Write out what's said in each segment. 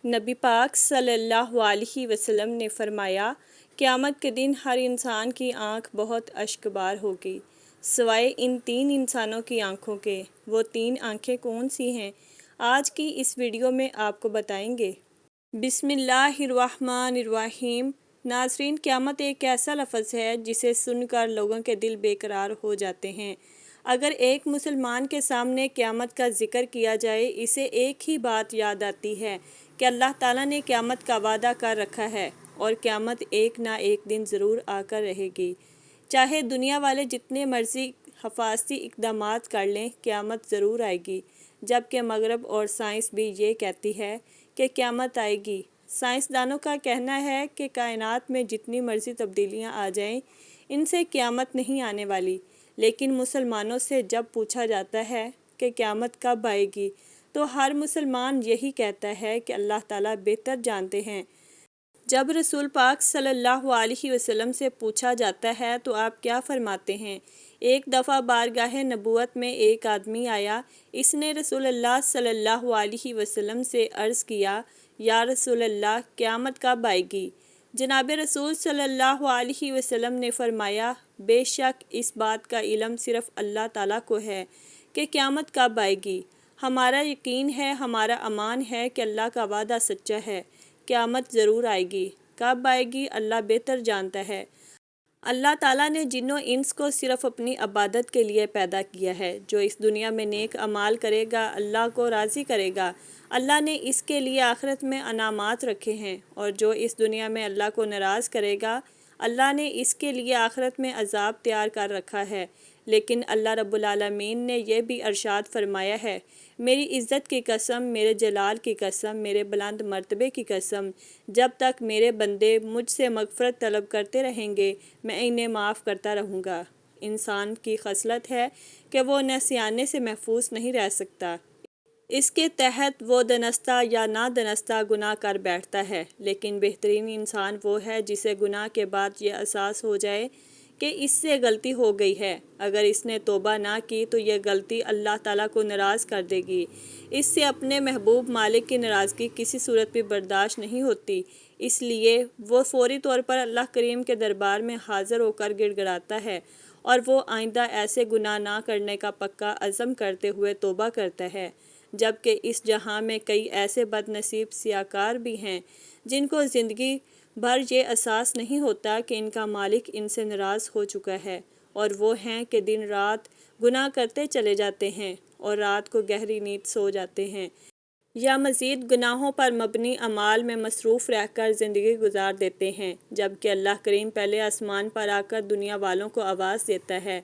نبی پاک صلی اللہ علیہ وسلم نے فرمایا، قیامت کے دن ہر انسان کی آنکھ بہت اشکبار ہوگی سوائے ان 3 انسانوں کی آنکھوں کے۔ وہ 3 آنکھیں کون سی ہیں؟ آج کی اس ویڈیو میں آپ کو بتائیں گے۔ بسم اللہ الرحمن الرحیم۔ ناظرین، قیامت ایک ایسا لفظ ہے جسے سن کر لوگوں کے دل بے قرار ہو جاتے ہیں۔ اگر ایک مسلمان کے سامنے قیامت کا ذکر کیا جائے، اسے ایک ہی بات یاد آتی ہے کہ اللہ تعالیٰ نے قیامت کا وعدہ کر رکھا ہے اور قیامت ایک نہ ایک دن ضرور آ کر رہے گی۔ چاہے دنیا والے جتنے مرضی حفاظتی اقدامات کر لیں، قیامت ضرور آئے گی۔ جبکہ مغرب اور سائنس بھی یہ کہتی ہے کہ قیامت آئے گی۔ سائنسدانوں کا کہنا ہے کہ کائنات میں جتنی مرضی تبدیلیاں آ جائیں، ان سے قیامت نہیں آنے والی۔ لیکن مسلمانوں سے جب پوچھا جاتا ہے کہ قیامت کب آئے گی، تو ہر مسلمان یہی کہتا ہے کہ اللہ تعالیٰ بہتر جانتے ہیں۔ جب رسول پاک صلی اللہ علیہ وسلم سے پوچھا جاتا ہے تو آپ کیا فرماتے ہیں؟ ایک دفعہ بارگاہ نبوت میں ایک آدمی آیا۔ اس نے رسول اللہ صلی اللہ علیہ وسلم سے عرض کیا، یا رسول اللہ، قیامت کب آئے گی؟ جناب رسول صلی اللہ علیہ وسلم نے فرمایا، بے شک اس بات کا علم صرف اللہ تعالیٰ کو ہے کہ قیامت کب آئے گی۔ ہمارا یقین ہے، ہمارا ایمان ہے کہ اللہ کا وعدہ سچا ہے، قیامت ضرور آئے گی۔ کب آئے گی اللہ بہتر جانتا ہے۔ اللہ تعالیٰ نے جن و انس کو صرف اپنی عبادت کے لیے پیدا کیا ہے۔ جو اس دنیا میں نیک اعمال کرے گا، اللہ کو راضی کرے گا۔ اللہ نے اس کے لیے آخرت میں انعامات رکھے ہیں، اور جو اس دنیا میں اللہ کو ناراض کرے گا، اللہ نے اس کے لیے آخرت میں عذاب تیار کر رکھا ہے۔ لیکن اللہ رب العالمین نے یہ بھی ارشاد فرمایا ہے، میری عزت کی قسم، میرے جلال کی قسم، میرے بلند مرتبے کی قسم، جب تک میرے بندے مجھ سے مغفرت طلب کرتے رہیں گے، میں انہیں معاف کرتا رہوں گا۔ انسان کی خصلت ہے کہ وہ نسیانے سے محفوظ نہیں رہ سکتا۔ اس کے تحت وہ دانستہ یا نادانستہ گناہ کر بیٹھتا ہے، لیکن بہترین انسان وہ ہے جسے گناہ کے بعد یہ احساس ہو جائے کہ اس سے غلطی ہو گئی ہے۔ اگر اس نے توبہ نہ کی تو یہ غلطی اللہ تعالیٰ کو ناراض کر دے گی۔ اس سے اپنے محبوب مالک کی ناراضگی کسی صورت بھی برداشت نہیں ہوتی، اس لیے وہ فوری طور پر اللہ کریم کے دربار میں حاضر ہو کر گڑ گڑاتا ہے، اور وہ آئندہ ایسے گناہ نہ کرنے کا پکا عزم کرتے ہوئے توبہ کرتا ہے۔ جبکہ اس جہاں میں کئی ایسے بد نصیب سیاکار بھی ہیں جن کو زندگی بھر یہ احساس نہیں ہوتا کہ ان کا مالک ان سے ناراض ہو چکا ہے، اور وہ ہیں کہ دن رات گناہ کرتے چلے جاتے ہیں اور رات کو گہری نیند سو جاتے ہیں، یا مزید گناہوں پر مبنی اعمال میں مصروف رہ کر زندگی گزار دیتے ہیں۔ جبکہ اللہ کریم پہلے آسمان پر آ کر دنیا والوں کو آواز دیتا ہے،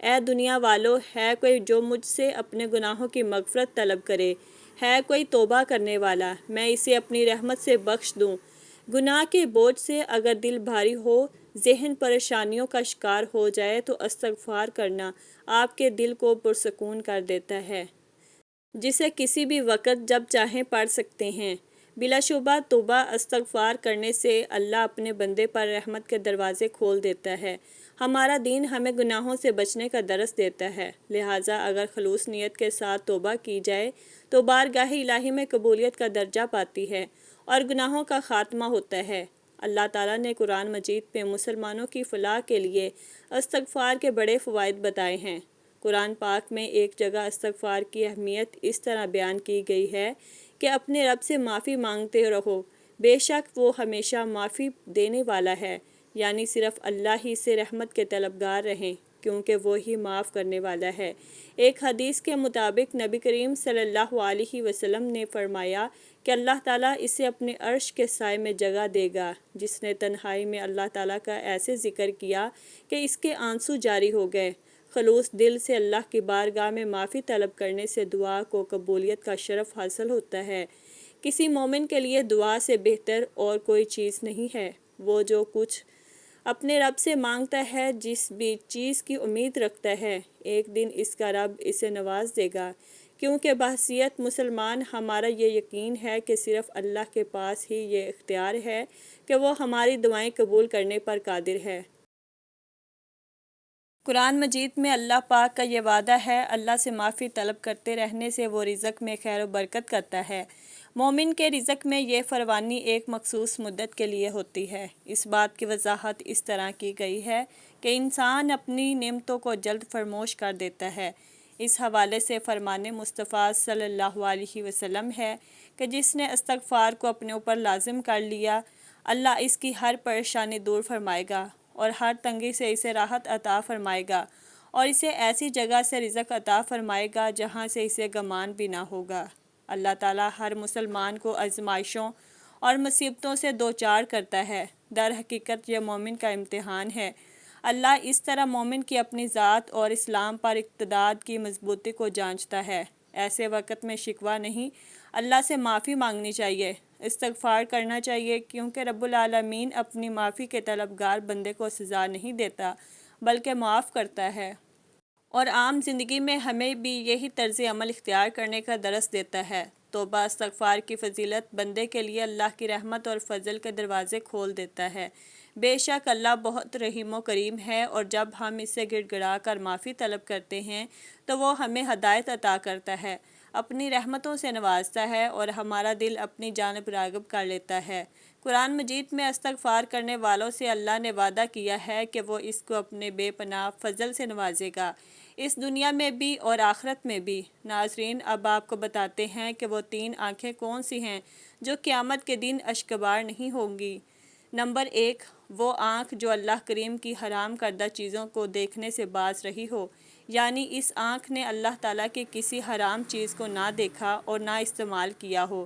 اے دنیا والو، ہے کوئی جو مجھ سے اپنے گناہوں کی مغفرت طلب کرے؟ ہے کوئی توبہ کرنے والا؟ میں اسے اپنی رحمت سے بخش دوں۔ گناہ کے بوجھ سے اگر دل بھاری ہو، ذہن پریشانیوں کا شکار ہو جائے تو استغفار کرنا آپ کے دل کو پرسکون کر دیتا ہے، جسے کسی بھی وقت جب چاہیں پڑھ سکتے ہیں۔ بلا شبہ توبہ استغفار کرنے سے اللہ اپنے بندے پر رحمت کے دروازے کھول دیتا ہے۔ ہمارا دین ہمیں گناہوں سے بچنے کا درس دیتا ہے، لہٰذا اگر خلوص نیت کے ساتھ توبہ کی جائے تو بارگاہ الہی میں قبولیت کا درجہ پاتی ہے اور گناہوں کا خاتمہ ہوتا ہے۔ اللہ تعالیٰ نے قرآن مجید میں مسلمانوں کی فلاح کے لیے استغفار کے بڑے فوائد بتائے ہیں۔ قرآن پاک میں ایک جگہ استغفار کی اہمیت اس طرح بیان کی گئی ہے کہ اپنے رب سے معافی مانگتے رہو، بے شک وہ ہمیشہ معافی دینے والا ہے، یعنی صرف اللہ ہی سے رحمت کے طلبگار رہیں، کیونکہ وہی معاف کرنے والا ہے۔ ایک حدیث کے مطابق نبی کریم صلی اللہ علیہ وسلم نے فرمایا کہ اللہ تعالیٰ اسے اپنے عرش کے سائے میں جگہ دے گا جس نے تنہائی میں اللہ تعالیٰ کا ایسے ذکر کیا کہ اس کے آنسو جاری ہو گئے۔ خلوص دل سے اللہ کی بارگاہ میں معافی طلب کرنے سے دعا کو قبولیت کا شرف حاصل ہوتا ہے۔ کسی مومن کے لیے دعا سے بہتر اور کوئی چیز نہیں ہے۔ وہ جو کچھ اپنے رب سے مانگتا ہے، جس بھی چیز کی امید رکھتا ہے، ایک دن اس کا رب اسے نواز دے گا، کیونکہ بحیثیت مسلمان ہمارا یہ یقین ہے کہ صرف اللہ کے پاس ہی یہ اختیار ہے کہ وہ ہماری دعائیں قبول کرنے پر قادر ہے۔ قرآن مجید میں اللہ پاک کا یہ وعدہ ہے، اللہ سے معافی طلب کرتے رہنے سے وہ رزق میں خیر و برکت کرتا ہے مومن کے رزق میں یہ فراوانی ایک مخصوص مدت کے لیے ہوتی ہے۔ اس بات کی وضاحت اس طرح کی گئی ہے کہ انسان اپنی نعمتوں کو جلد فراموش کر دیتا ہے۔ اس حوالے سے فرمان مصطفیٰ صلی اللہ علیہ وسلم ہے کہ جس نے استغفار کو اپنے اوپر لازم کر لیا، اللہ اس کی ہر پریشانی دور فرمائے گا اور ہر تنگی سے اسے راحت عطا فرمائے گا اور اسے ایسی جگہ سے رزق عطا فرمائے گا جہاں سے اسے گمان بھی نہ ہوگا۔ اللہ تعالیٰ ہر مسلمان کو آزمائشوں اور مصیبتوں سے دوچار کرتا ہے۔ در حقیقت یہ مومن کا امتحان ہے۔ اللہ اس طرح مومن کی اپنی ذات اور اسلام پر اقتدار کی مضبوطی کو جانچتا ہے۔ ایسے وقت میں شکوہ نہیں، اللہ سے معافی مانگنی چاہیے، استغفار کرنا چاہیے، کیونکہ رب العالمین اپنی معافی کے طلبگار بندے کو سزا نہیں دیتا بلکہ معاف کرتا ہے۔ اور عام زندگی میں ہمیں بھی یہی طرز عمل اختیار کرنے کا درس دیتا ہے۔ توبہ استغفار کی فضیلت بندے کے لیے اللہ کی رحمت اور فضل کے دروازے کھول دیتا ہے۔ بے شک اللہ بہت رحیم و کریم ہے، اور جب ہم اس سے گڑ گڑا کر معافی طلب کرتے ہیں تو وہ ہمیں ہدایت عطا کرتا ہے، اپنی رحمتوں سے نوازتا ہے اور ہمارا دل اپنی جانب راغب کر لیتا ہے۔ قرآن مجید میں استغفار کرنے والوں سے اللہ نے وعدہ کیا ہے کہ وہ اس کو اپنے بے پناہ فضل سے نوازے گا، اس دنیا میں بھی اور آخرت میں بھی۔ ناظرین، اب آپ کو بتاتے ہیں کہ وہ 3 آنکھیں کون سی ہیں جو قیامت کے دن اشکبار نہیں ہوں گی۔ نمبر 1، وہ آنکھ جو اللہ کریم کی حرام کردہ چیزوں کو دیکھنے سے باز رہی ہو، یعنی اس آنکھ نے اللہ تعالیٰ کی کسی حرام چیز کو نہ دیکھا اور نہ استعمال کیا ہو۔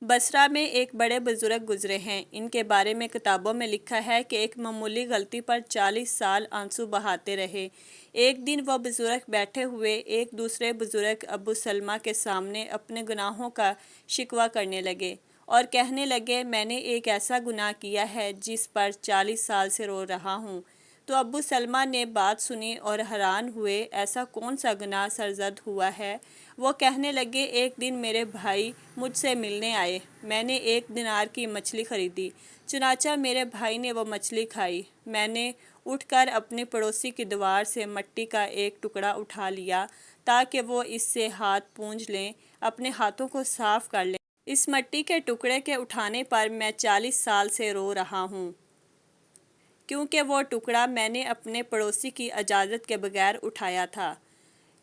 بصرہ میں ایک بڑے بزرگ گزرے ہیں، ان کے بارے میں کتابوں میں لکھا ہے کہ ایک معمولی غلطی پر 40 سال آنسو بہاتے رہے۔ ایک دن وہ بزرگ بیٹھے ہوئے ایک دوسرے بزرگ ابو سلمہ کے سامنے اپنے گناہوں کا شکوہ کرنے لگے اور کہنے لگے، میں نے ایک ایسا گناہ کیا ہے جس پر 40 سال سے رو رہا ہوں۔ تو ابو سلمہ نے بات سنی اور حیران ہوئے، ایسا کون سا گناہ سرزد ہوا ہے؟ وہ کہنے لگے، ایک دن میرے بھائی مجھ سے ملنے آئے، میں نے 1 دینار کی مچھلی خریدی، چنانچہ میرے بھائی نے وہ مچھلی کھائی۔ میں نے اٹھ کر اپنے پڑوسی کی دیوار سے مٹی کا ایک ٹکڑا اٹھا لیا تاکہ وہ اس سے ہاتھ پونجھ لیں، اپنے ہاتھوں کو صاف کر لیں۔ اس مٹی کے ٹکڑے کے اٹھانے پر میں 40 سال سے رو رہا ہوں، کیونکہ وہ ٹکڑا میں نے اپنے پڑوسی کی اجازت کے بغیر اٹھایا تھا۔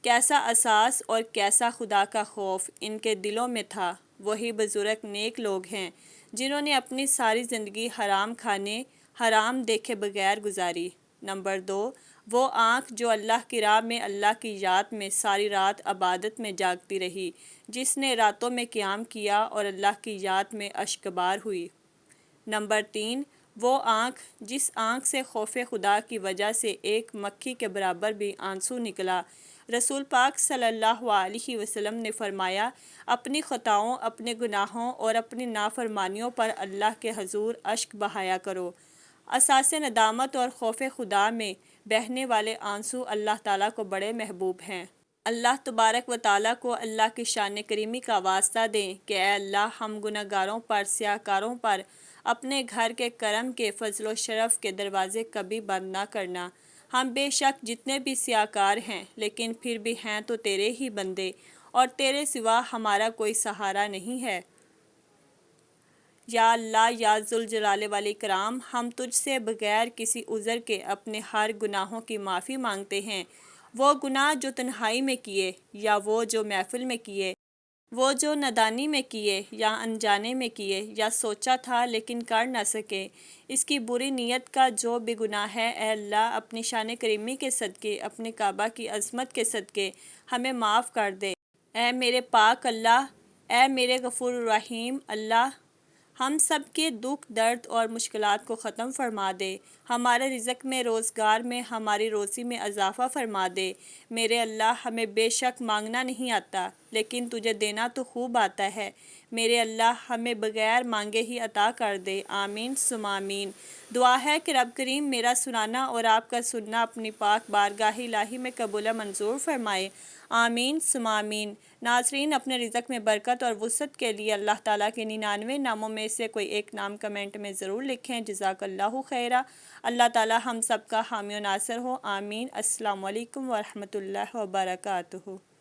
کیسا احساس اور کیسا خدا کا خوف ان کے دلوں میں تھا۔ وہی بزرگ نیک لوگ ہیں جنہوں نے اپنی ساری زندگی حرام کھانے، حرام دیکھے بغیر گزاری۔ نمبر 2، وہ آنکھ جو اللہ کی راہ میں اللہ کی یاد میں ساری رات عبادت میں جاگتی رہی، جس نے راتوں میں قیام کیا اور اللہ کی یاد میں اشکبار ہوئی۔ نمبر 3، وہ آنکھ جس آنکھ سے خوف خدا کی وجہ سے ایک مکھی کے برابر بھی آنسو نکلا۔ رسول پاک صلی اللہ علیہ وسلم نے فرمایا، اپنی خطاؤں، اپنے گناہوں اور اپنی نافرمانیوں پر اللہ کے حضور اشک بہایا کرو۔ اساس ندامت اور خوف خدا میں بہنے والے آنسو اللہ تعالیٰ کو بڑے محبوب ہیں۔ اللہ تبارک و تعالیٰ کو اللہ کی شان کریمی کا واسطہ دیں کہ اے اللہ، ہم گناہ گاروں پر، سیاہ کاروں پر اپنے گھر کے کرم کے فضل و شرف کے دروازے کبھی بند نہ کرنا۔ ہم بے شک جتنے بھی سیاہ کار ہیں لیکن پھر بھی ہیں تو تیرے ہی بندے، اور تیرے سوا ہمارا کوئی سہارا نہیں ہے۔ یا اللہ، یا ذوالجلال والاکرام، ہم تجھ سے بغیر کسی عذر کے اپنے ہر گناہوں کی معافی مانگتے ہیں، وہ گناہ جو تنہائی میں کیے یا وہ جو محفل میں کیے، وہ جو نادانی میں کیے یا انجانے میں کیے یا سوچا تھا لیکن کر نہ سکے۔ اس کی بری نیت کا جو بھی گناہ ہے، اے اللہ، اپنی شان کریمی کے صدقے، اپنے کعبہ کی عظمت کے صدقے ہمیں معاف کر دے۔ اے میرے پاک اللہ، اے میرے غفور الرحیم اللہ، ہم سب کے دکھ، درد اور مشکلات کو ختم فرما دے، ہمارے رزق میں، روزگار میں، ہماری روزی میں اضافہ فرما دے۔ میرے اللہ، ہمیں بے شک مانگنا نہیں آتا لیکن تجھے دینا تو خوب آتا ہے۔ میرے اللہ، ہمیں بغیر مانگے ہی عطا کر دے۔ آمین ثم آمین۔ دعا ہے کہ رب کریم میرا سنانا اور آپ کا سننا اپنی پاک بارگاہ الہی میں قبول و منظور فرمائے۔ آمین ثم آمین۔ ناظرین، اپنے رزق میں برکت اور وسعت کے لیے اللہ تعالیٰ کے 99 ناموں میں سے کوئی ایک نام کمنٹ میں ضرور لکھیں۔ جزاک اللہ خیرہ۔ اللہ تعالیٰ ہم سب کا حامی و ناصر ہو۔ آمین۔ السلام علیکم ورحمۃ اللہ وبرکاتہ۔